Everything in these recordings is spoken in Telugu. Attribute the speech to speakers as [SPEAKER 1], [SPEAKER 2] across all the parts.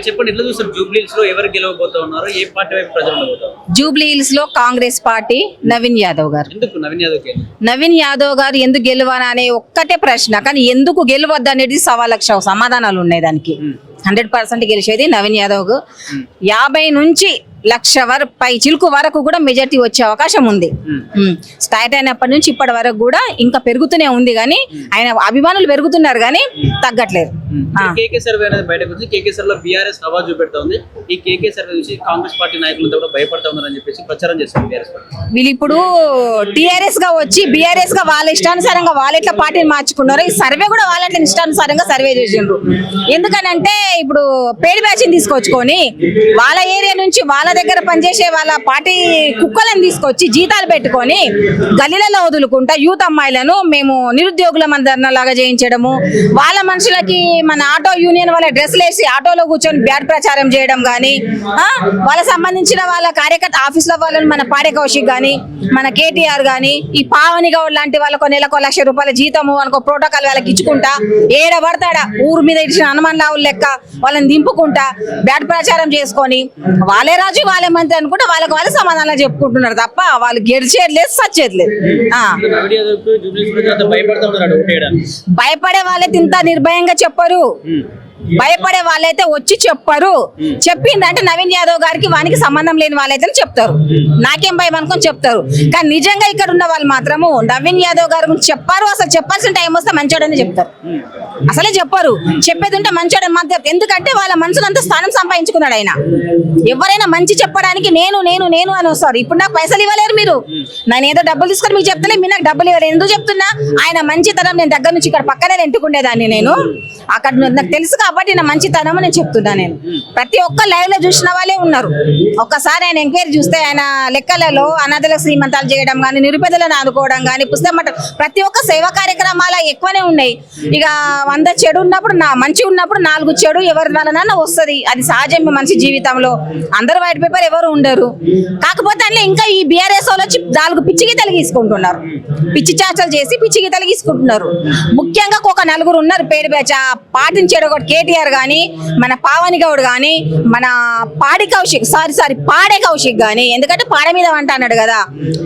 [SPEAKER 1] చెప్పండి, ఎట్లా చూస్తారు జూబ్లీహిల్స్ లో ఎవరు గెలవబోతా ఉన్నారు, ఏ పార్టీ వైపు ప్రజలు ఉండబోతారు?
[SPEAKER 2] జూబ్లీహిల్స్ లో కాంగ్రెస్ పార్టీ నవీన్ యాదవ్ గారు.
[SPEAKER 1] ఎందుకు నవీన్ యాదవ్
[SPEAKER 2] నవీన్ యాదవ్ గారు ఎందుకు గెలవాలనే ఒక్కటే ప్రశ్న, కానీ ఎందుకు గెలవద్దు అనేది 1.25 లక్ష సమాధానాలు ఉన్నాయి దానికి. 100% గెలిచేది నవీన్ యాదవ్. 50 నుంచి 1 లక్ష పై చిలుకు వరకు కూడా మెజార్టీ వచ్చే అవకాశం ఉంది. స్టార్ట్ అయినప్పటి నుంచి ఇప్పటి వరకు కూడా ఇంకా పెరుగుతూనే ఉంది, కానీ ఆయన అభిమానులు పెరుగుతున్నారు కానీ తగ్గట్లేదు.
[SPEAKER 1] కేకే సర్వే అనేది బయటకు వచ్చి కేకే సర్వేలో బీఆర్ఎస్ హవా చూపెడతా ఉంది. ఈ కేకే సర్వే నుంచి కాంగ్రెస్ పార్టీ నాయకులంతా కూడా భయపడతా ఉన్నారని చెప్పేసి ప్రచారం చేస్తారు బీఆర్ఎస్ పార్టీ.
[SPEAKER 2] వీళ్ళు ఇప్పుడు టీఆర్ఎస్ గా వచ్చి బీఆర్ఎస్ గా వాళ్ళ ఇష్టానుసారంగా వాళ్ళ ఎట్లా పార్టీని మార్చుకున్నారు, ఈ సర్వే కూడా వాళ్ళ ఇష్టానుసారంగా సర్వే చేసిండ్రు. ఎందుకనంటే ఇప్పుడు పేడి బ్యాచ్ తీసుకొచ్చుకొని వాళ్ళ ఏరియా నుంచి వాళ్ళ దగ్గర పనిచేసే వాళ్ళ పార్టీ కుక్కలను తీసుకొచ్చి జీతాలు పెట్టుకొని గల్లీలలో వదులుకుంటా యూత్ అమ్మాయిలను మేము నిరుద్యోగుల లాగా చేయించడము, వాళ్ళ మనుషులకి మన ఆటో యూనియన్ వాళ్ళ డ్రెస్లు వేసి ఆటోలో కూర్చొని బ్యాడ్ ప్రచారం చేయడం కానీ, వాళ్ళకి సంబంధించిన వాళ్ళ కార్యకర్త ఆఫీసులో వాళ్ళని మన పాడే కౌశిక్ కానీ మన కేటీఆర్ కానీ ఈ పావని గౌడ్ లాంటి వాళ్ళకు నెలకు 1 లక్ష రూపాయల జీతము వాళ్ళకు ప్రోటోకాల్ వాళ్ళకి ఇచ్చుకుంటా ఏడ పడతాడా ఊరు మీద ఇచ్చిన హనుమాన్ లావులు లెక్క వాళ్ళని దింపుకుంటా బ్యాడ్ ప్రచారం చేసుకొని వాళ్ళే రాజు వాళ్ళే మంత్రి అనుకుంటే వాళ్ళకి వాళ్ళు సమాధానాలు చెప్పుకుంటున్నారు తప్ప వాళ్ళు గెలిచేది లేదు, సచ్చేది లేదు. భయపడే వాళ్ళైతే ఇంత నిర్భయంగా చెప్పరు, భయపడే వాళ్ళైతే వచ్చి చెప్పరు. చెప్పిందంటే నవీన్ యాదవ్ గారికి వానికి సంబంధం లేని వాళ్ళైతే చెప్తారు, నాకేం భయం అనుకొని చెప్తారు. కానీ నిజంగా ఇక్కడ ఉన్న వాళ్ళు మాత్రము నవీన్ యాదవ్ గారి గురించి చెప్పారు. అసలు చెప్పాల్సిన టైం వస్తే మంచోడని చెప్తారు, అసలే చెప్పరు. చెప్పేది ఉంటే మంచోడని మాత్రం, ఎందుకంటే వాళ్ళ మనసులంతా స్థానం సంపాదించుకున్నాడు ఆయన. ఎవరైనా మంచి చెప్పడానికి నేను నేను నేను అని వస్తారు. ఇప్పుడు నాకు పైసలు ఇవ్వలేరు మీరు, నేను ఏదో డబ్బులు తీసుకొని మీకు చెప్తలే, మీరు నాకు డబ్బులు ఇవ్వలేదు. ఎందుకు చెప్తున్నా, ఆయన మంచితనం నేను దగ్గర నుంచి ఇక్కడ పక్కనే రెంటుకుండేదాన్ని, నేను అక్కడ నాకు తెలుసు కాబట్టి నా మంచితనం నేను చెప్తున్నా. నేను ప్రతి ఒక్క లైవ్ లో చూసిన వాళ్ళే ఉన్నారు. ఒక్కసారి ఆయన ఎంక్వైరీ చూస్తే ఆయన లెక్కలలో అనాథలకు శ్రీమంతాలు చేయడం కానీ, నిరుపేదలను ఆదుకోవడం కానీ, పుస్తకం ప్రతి ఒక్క సేవా కార్యక్రమాలు ఎక్కువనే ఉన్నాయి. ఇక 100 చెడు ఉన్నప్పుడు మంచి ఉన్నప్పుడు 4 చెడు ఎవరి వలన వస్తుంది, అది సహజం మనిషి జీవితంలో. అందరూ వైట్ పేపర్ ఎవరు ఉండరు. కాకపోతే అందులో ఇంకా ఈ బీఆర్ఎస్ వాళ్ళు వచ్చి 4 పిచ్చి గీతలు గీసుకుంటున్నారు, పిచ్చి చాచలు చేసి పిచ్చి గీతలు గీసుకుంటున్నారు. ముఖ్యంగా ఒక 4 ఉన్నారు పేరు బ్యాచ్ పాటించాడు. ఒకటి కేటీఆర్ గాని, మన పావని గౌడ్ గాని, మన పాడే కౌశిక్ గాని, ఎందుకంటే పాడ మీద వంట అన్నాడు కదా,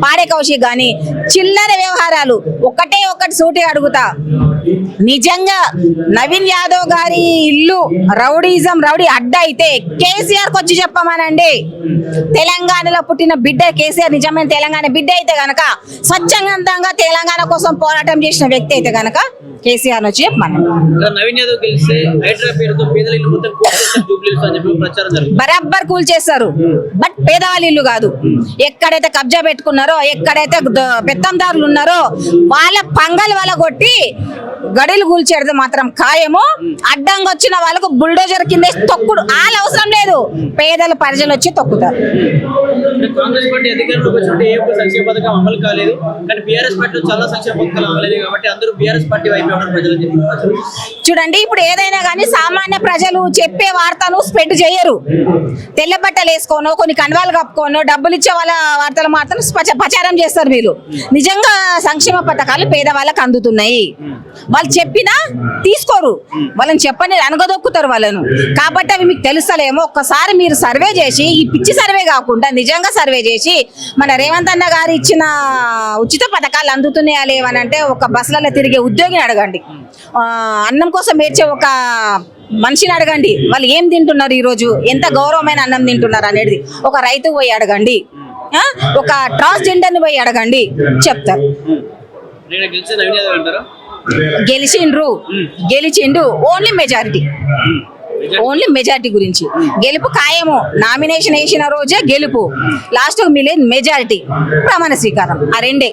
[SPEAKER 2] పాడే కౌశిక్ గాని చిల్లర వ్యవహారాలు. ఒకటి సూటి అడుగుతా, నిజంగా నవీన్ యాదవ్ గారి ఇల్లు రౌడీ అడ్డ అయితే కేసీఆర్ వచ్చి చెప్పమనండి. తెలంగాణలో పుట్టిన బిడ్డ కేసీఆర్ నిజమైన తెలంగాణ బిడ్డ అయితే గనక, స్వచ్ఛందంగా తెలంగాణ కోసం పోరాటం చేసిన వ్యక్తి అయితే గనక కేసీఆర్ వచ్చి చెప్పమనండి.
[SPEAKER 1] నవీన్ యాదవ్ గెలిస్తే హైడ్రా పేరుతో పేదల ఇల్లు మొత్తం జూబ్లీహిల్స్ అని చెప్పి ప్రచారం జరుగుతుంది.
[SPEAKER 2] బరాబర్ కూల్ చేస్తారు, బట్ పేదవాళ్ళ ఇల్లు కాదు. ఎక్కడైతే కబ్జా పెట్టుకున్నారో, ఎక్కడైతే పెత్తందారులు ఉన్నారో వాళ్ళ పంగల్ వాళ్ళ కొట్టి గడిలు కూల్చేది మాత్రం ఖాయము. అడ్డంగా వచ్చిన వాళ్ళకు బుల్డోజర్ కింద తొక్కుడు వాళ్ళ అవసరం లేదు, పేదల ప్రజలు వచ్చి తొక్కుతారు.
[SPEAKER 1] కాంగ్రెస్ పార్టీ అధికారంలోకి వచ్చినట్టు ఏ ఒక్క సంక్షేమ పథకం అమలు కాలేదు, కానీ బీఆర్ఎస్ పార్టీలో చాలా సంక్షేమ పథకాలు అమలేదు కాబట్టి అందరూ బీఆర్ఎస్ పార్టీ వైపు ప్రజలు
[SPEAKER 2] చూడండి. ఇప్పుడు ఏదైనా కానీ సామాన్య ప్రజలు చెప్పే వార్తను స్ప్రెడ్ చేయరు. తెల్ల బట్టలు వేసుకోనో, కొన్ని కండవాలు కప్పుకోనో, డబ్బులు ఇచ్చే వాళ్ళ వార్తలు మాత్రం ప్రచారం చేస్తారు. మీరు నిజంగా సంక్షేమ పథకాలు పేదవాళ్ళకి అందుతున్నాయి, వాళ్ళు చెప్పినా తీసుకోరు, వాళ్ళని చెప్పని అనగదొక్కుతారు వాళ్ళను. కాబట్టి అవి మీకు తెలుస్తలేమో. ఒక్కసారి మీరు సర్వే చేసి, ఈ పిచ్చి సర్వే కాకుండా నిజంగా సర్వే చేసి, మన రేవంత్ అన్న గారు ఇచ్చిన ఉచిత పథకాలు అందుతున్నాయా లేవనంటే, ఒక బస్సులలో తిరిగే ఉద్యోగిని అడగండి, అన్నం కోసం ఏడ్చే ఒక మనిషిని అడగండి, వాళ్ళు ఏం తింటున్నారు, ఈ రోజు ఎంత గౌరవమైన అన్నం తింటున్నారు అనేది ఒక రైతు పోయి అడగండి, ఒక ట్రాన్స్జెండర్ ని పోయి అడగండి, చెప్తారు. గెలిచిండు ఓన్లీ మెజారిటీ గురించి. గెలుపు ఖాయము, నామినేషన్ వేసిన రోజే గెలుపు, లాస్ట్ మెజారిటీ, ప్రమాణ స్వీకారం, ఆ రెండే.